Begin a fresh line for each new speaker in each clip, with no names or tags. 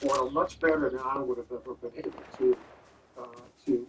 portal much better than I would have ever been able uh, to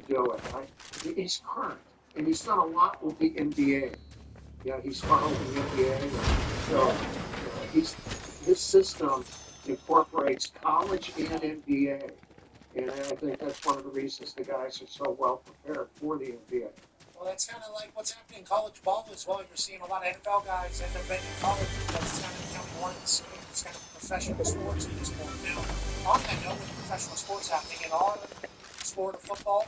do it. He's current, and he's done a lot with the NBA. Yeah, he's followed the NBA, and so his system incorporates college and NBA, and I think that's one of the reasons the guys are so well prepared for the NBA.
Well, that's kind of like what's happening in college ball as well. You're seeing a lot of NFL guys end up making college because it's kind of becoming one of the it's kind of professional sports at this point. Now, on that note, with professional sports happening in our sport of football,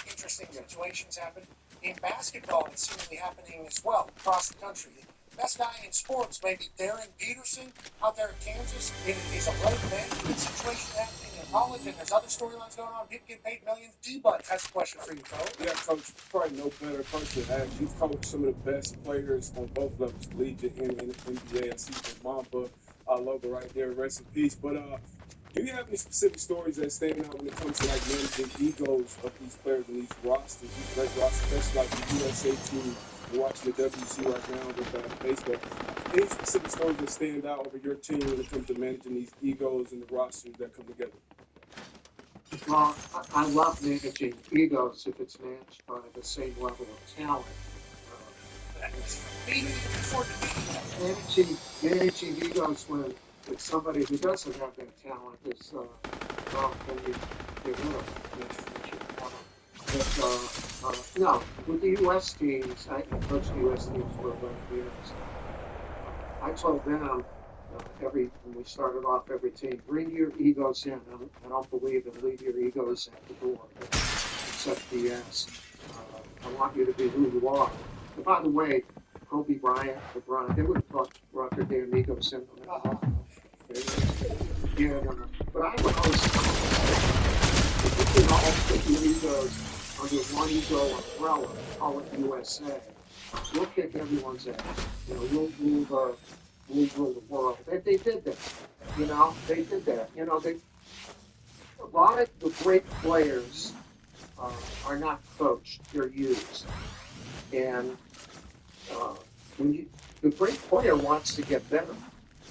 interesting situations happen. In basketball, it's seemingly happening as well across the country. The best guy in sports, maybe Darren Peterson out there in Kansas, is a road management situation happening in college, and there's other storylines going on. People get paid millions. D-Bud has a question for you, Coach.
Yeah, Coach, you probably no better person to ask. You've coached some of the best players on both levels, collegiate and in the NBA. I see the Mamba logo right there, rest in peace. But do you have any specific stories that stand out when it comes to like managing egos of these players and these rosters, these great rosters, especially like the USA team? We're watching the WC right now with baseball. Any specific stories that stand out over your team when it comes to managing these egos and the rosters that come together?
Well, I love managing egos if it's managed by the same level of talent. Managing egos with somebody who doesn't have that talent is well, then you get rid of it. But no, with the U.S. teams, I coached the U.S. teams for 11 years. I told them when we started off every team, bring your egos in. I don't believe in leave your egos at the door. Except BS. I want you to be who you are. And by the way, Kobe Bryant, LeBron, they would have brought their damn egos in. Yeah, but I would always if you can all put your egos under one ego umbrella, call it USA, we'll kick everyone's ass. We'll rule the world. They did that. They did that. A lot of the great players are not coached; they're used. And the great player wants to get better.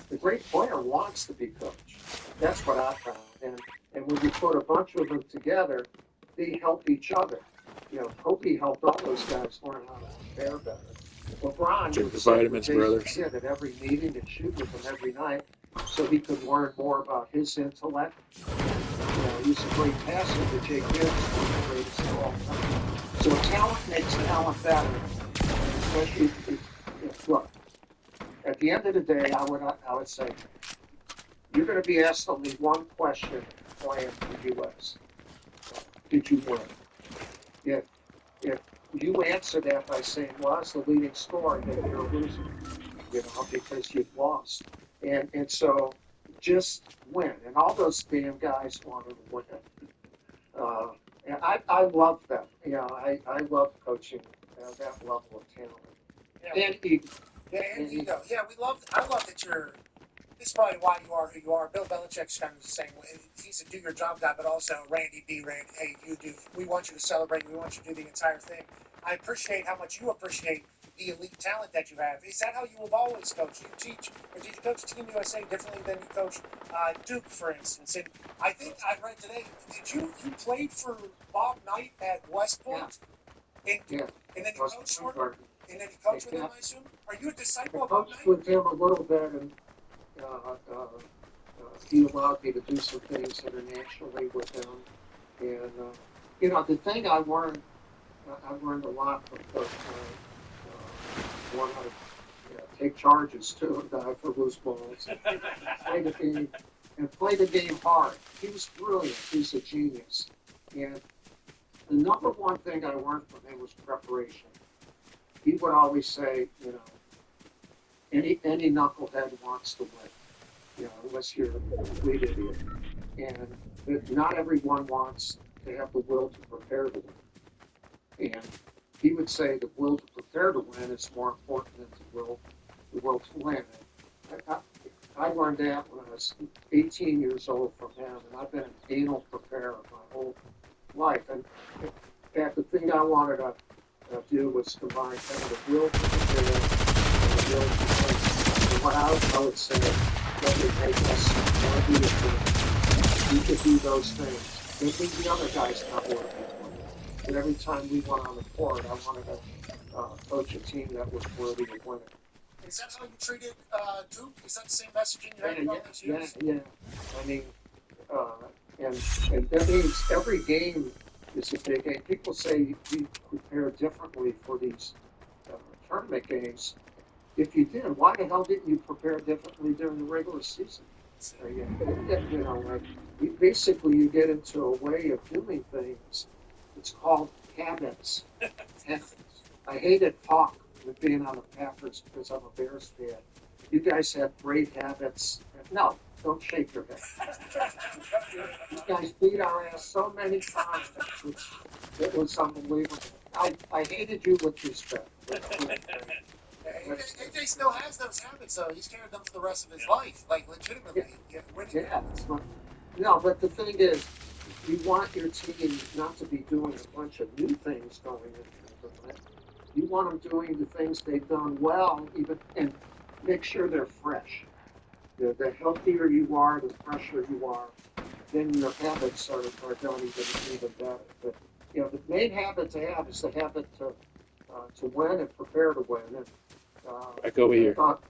The great player wants to be coached. That's what I found. And when you put a bunch of them together, they help each other. Kobe helped all those guys learn how to prepare better. LeBron
Take the vitamins, brothers.
Kid at every meeting and shoot with him every night, so he could learn more about his intellect. He's a great passer to Jake Gibbs, one of the greatest of all time. So talent makes talent better. Especially, look, at the end of the day, I would say, you're going to be asked only one question playing for the U.S. Did you win? If you answer that by saying, well, I was the leading scorer, then you're a loser, because you've lost. And so just win. And all those damn guys wanted to win. And I love them. I love coaching that level of talent.
Yeah.
And ego.
And ego. Yeah, I love that you're. This is probably why you are who you are. Bill Belichick's kind of the same way. He's a do-your-job guy, but also Randy, hey, you do. We want you to celebrate. We want you to do the entire thing. I appreciate how much you appreciate the elite talent that you have. Is that how you have always coached? You teach, or did you coach Team USA differently than you coached Duke, for instance? And I think I read today, you played for Bob Knight at West Point?
Yeah.
And then you coached for him? And then you coached with him, I assume? Are you a disciple of
Bob Knight? I coached with him a little bit, and he allowed me to do some things internationally with him. And, the thing I learned a lot from Coach one how to take charges too, die for loose balls, play the game hard. He was brilliant. He's a genius. And the number one thing I learned from him was preparation. He would always say, any knucklehead wants to win, unless you're a complete idiot. And not everyone wants to have the will to prepare to win. And he would say the will to prepare to win is more important than the will to win. I learned that when I was 18 years old from him, and I've been an anal preparer my whole life. And in fact, the thing I wanted to do was combine kind of the will to prepare and the will to win. And what I would say, that would make us want to be we could do those things. Maybe the other guy's not working for me. But every time we went on the court, I wanted to coach a team that was worthy of winning.
Is that how you treated Duke? Is that the same messaging you had
Yeah,
all those years?
yeah. I mean, and that means every game is a big game. People say you prepare differently for these tournament games. If you did, why the hell didn't you prepare differently during the regular season? Basically, you get into a way of doing things. It's called habits. I hated talk with being on the Packers because I'm a Bears fan. You guys have great habits. No, don't shake your head. You guys beat our ass so many times. It was unbelievable. I hated you with respect.
AJ still has those habits, though. He's carried them for the rest of his life, like legitimately. Winning habits.
No, but the thing is, you want your team not to be doing a bunch of new things going into the tournament. You want them doing the things they've done well, and make sure they're fresh. The healthier you are, the fresher you are, then your habits are done even better. But the main habit to have is the habit to win and prepare to win. And
Back over here.
I thought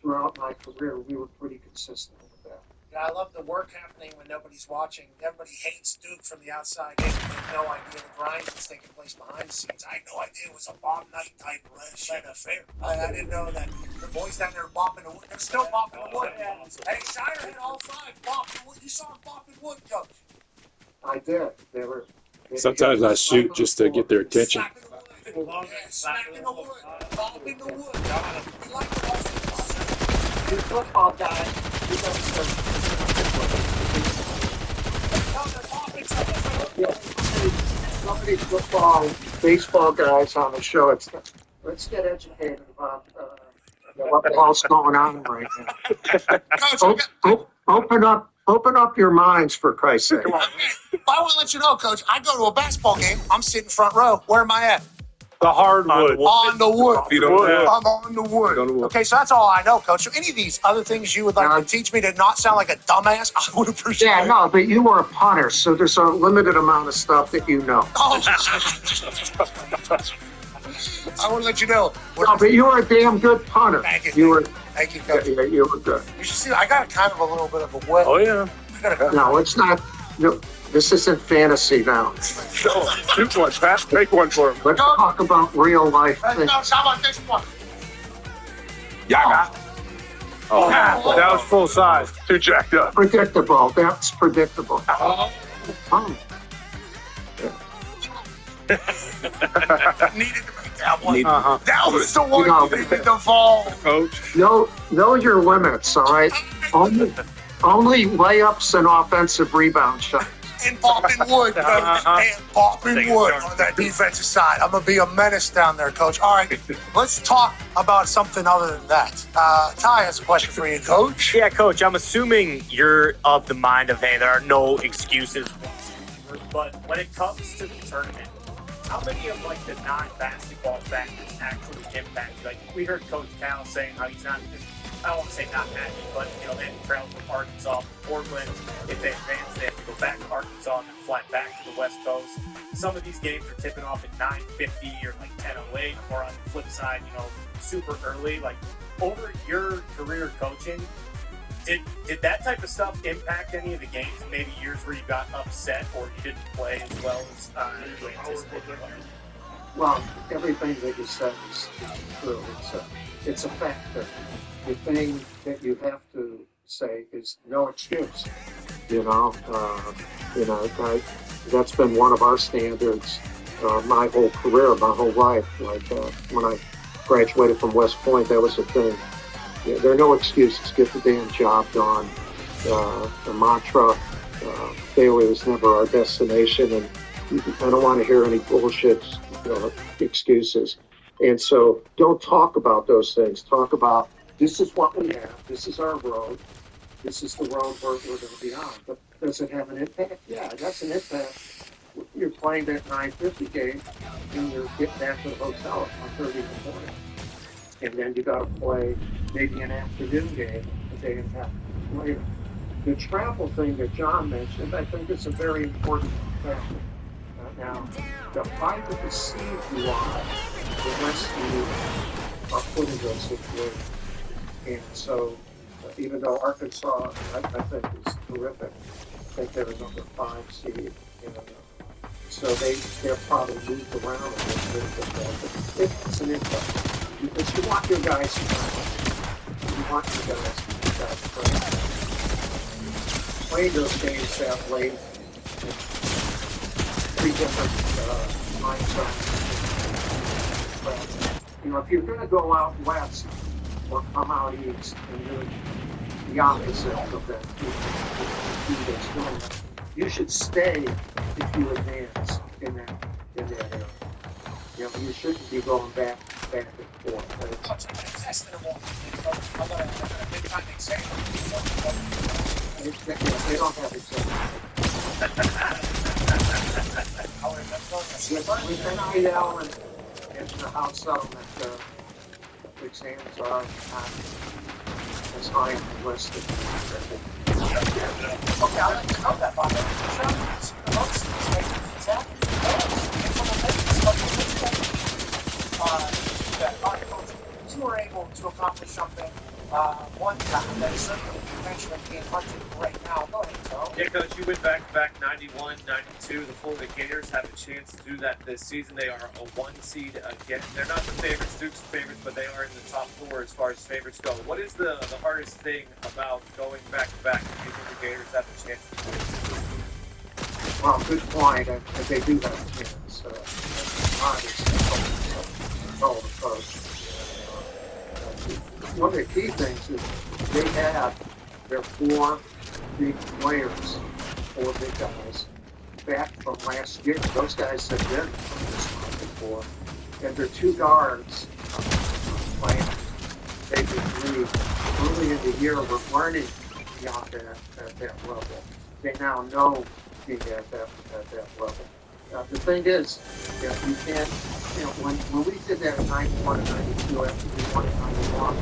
throughout my career we were pretty consistent with that.
Yeah, I love the work happening when nobody's watching. Everybody hates Duke from the outside in. They have no idea the grind that's taking place behind the scenes. I had no idea it was a Bob Knight type red affair. I didn't know that the boys down there bopping the wood. They're still bopping the wood. Hey, Shire hit all five. Bopping the wood. You saw him bopping wood, Coach.
I did.
Sometimes I shoot just to get their attention.
Smacking the wood. Smacking the wood. Bopping the wood. We like the whole
You football guys, you so many football, baseball guys on the show. Let's get educated about what the hell's going on right now. Open up your minds, for Christ's sake.
I want to let you know, Coach, I go to a basketball game. I'm sitting front row. Where am I at?
The hardwood.
On the wood. I'm on the wood.
On the wood.
Okay, so that's all I know, Coach. So any of these other things you would like to teach me to not sound like a dumbass, I would appreciate it.
Yeah, no, but you were a punter, so there's a limited amount of stuff that you know.
Oh. I want to let you know.
No, but you were a damn good punter.
Thank you. Thank you, Coach.
Yeah, you were good.
You should see, I got kind of a little bit of a wet.
Oh, yeah.
No, it's not. No, this isn't fantasy now.
Shoot one, Pat. Make one for him.
Let's talk about real life things.
How about this one?
Yeah. Oh, that was full size. Too jacked up.
Predictable. That's predictable.
Oh. Needed to make that one. That was the one you needed to fall.
Coach.
Know your limits, all right? Only layups and offensive rebound shots.
And bopping wood, Coach. And bopping wood on that defensive side. I'm going to be a menace down there, Coach. All right, let's talk about something other than that. Ty has a question for you, Coach.
Yeah, Coach, I'm assuming you're of the mind of, hey, there are no excuses. But when it comes to the tournament, how many of the non-basketball factors actually impact you? We heard Coach Cal saying how he's not, I don't want to say not happy, but they had to travel from Arkansas to Portland. If they advance, they have to go back to Arkansas and then fly back to the West Coast. Some of these games are tipping off at 9:50 or 10:08, or on the flip side, super early. Over your career coaching, did that type of stuff impact any of the games? Maybe years where you got upset or you didn't play as well as you anticipated?
Well, everything that you said is true. It's a factor. The thing that you have to say is no excuse. That's been one of our standards my whole career, my whole life. When I graduated from West Point, that was the thing. Yeah, there are no excuses. Get the damn job done. The mantra, failure is never our destination, and I don't want to hear any bullshit excuses. And so don't talk about those things. Talk about, this is what we have. This is our road. This is the road we're going to be on. But does it have an impact? Yeah, that's an impact. You're playing that 9:50 game, and you're getting back to the hotel at 1:30 in the morning. And then you got to play maybe an afternoon game a day and a half later. the travel thing that John mentioned, I think is a very important factor. Now, the higher the seed you are, the less you are put in those situations. And so, even though Arkansas, I think, is terrific, I think they're a number 5 seed. So they're probably moved around a little bit, but it's an impact. Because you want your guys to play those games that late, 3 different time zones. But, if you're going to go out west or come out east and do the opposite of that, you should stay if you advance in that area. You shouldn't be going back and forth.
I'll take an test in a moment. I'm going to big time exam.
They don't have exams. With NPL and the house settlement, exams are not as high on the list as
Okay, I'll let you know that, Bob. The most is happening. You were able to accomplish something one time that certainly eventually being punching right now. Go ahead, Joe.
Yeah, Coach, you went back 91, 92. The Florida Gators have a chance to do that this season. They are a 1 seed again. They're not the favorites, Duke's favorites, but they are in the top 4 as far as favorites go. What is the hardest thing about going back-to-back? Do you think the Gators have a chance to do it?
Well, good point. And they do have a chance. One of the key things is they have their 4 big players, 4 big guys, back from last year. Those guys have been before. And their 2 guards playing David Lee early in the year were learning beyond at that level. They now know being at that level. The thing is, you can't, when we did that in 91 and 92 after we won in 91,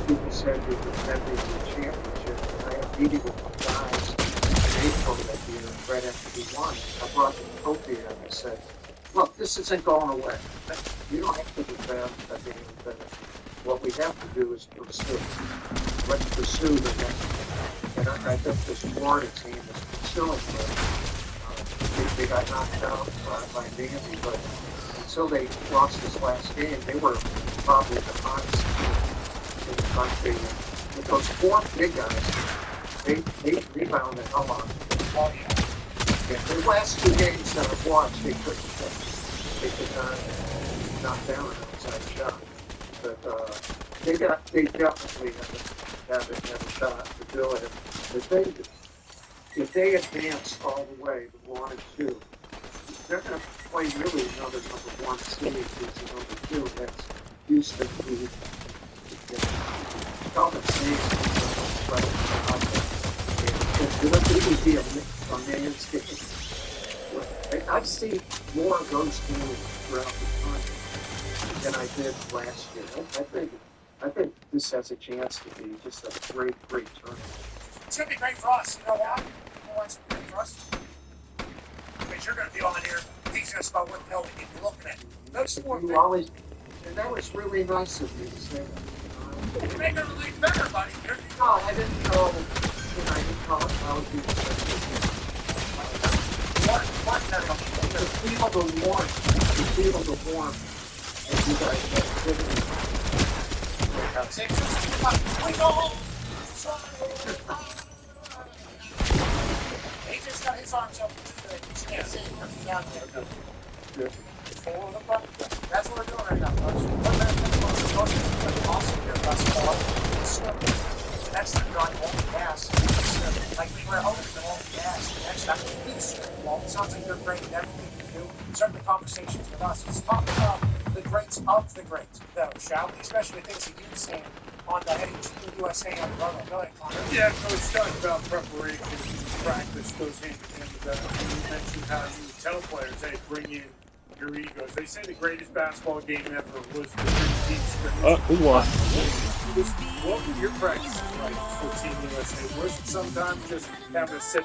people said we were defending the championship. And I had a meeting with my guys in April that year, right after we won. I brought the trophy in and I said, look, this isn't going away. You don't have to defend at the end of the day. What we have to do is pursue. Let's pursue the next one. And I think this Florida team is pursuing it. They got knocked out by Navy, but until they lost this last game, they were probably the hottest team in the country. With those 4 big guys, they rebound the hell out of it. Oh, yeah. The last 2 games that I've watched, they could not knock down an outside shot. But they definitely have a shot to do it. If they advance all the way to 1 and 2, they're going to play really another number 1 seed as number 2. That's Houston, who Calvin Sneed. It would be a man's game. I've seen more of those games throughout the country than I did last year. I think this has a chance to be just a great tournament.
It's going to be great for us. You know why? It's great for us. Because you're going to be on here teaching us about what the hell we need to be looking at. Those 4
things. And that was really nice of you to say that.
You're making the league better, buddy.
No, I didn't know. I didn't know how to do that. The feel of the warmth. And you guys have given me.
We go home. He just got his arms up too good. You can't see him because he's out there. That's what we're doing right now, folks. One better thing about the coach is awesome here thus far. Next time you're on only gas. Like we were hoping to only gas. Next time it sounds like you're great at everything you do. Start the conversations with us. Let's talk about the greats of the greats, though, shall we? Especially things that you've seen on the heading to the USA on the road. Go ahead, Connor.
Yeah, Coach, talking about preparation, practice goes hand in hand with that. You mentioned how you would tell players, hey, bring in your egos. They say the greatest basketball game ever was the three team scrimmage.
We won.
What were your practices like for Team USA? Was it sometimes just having to sit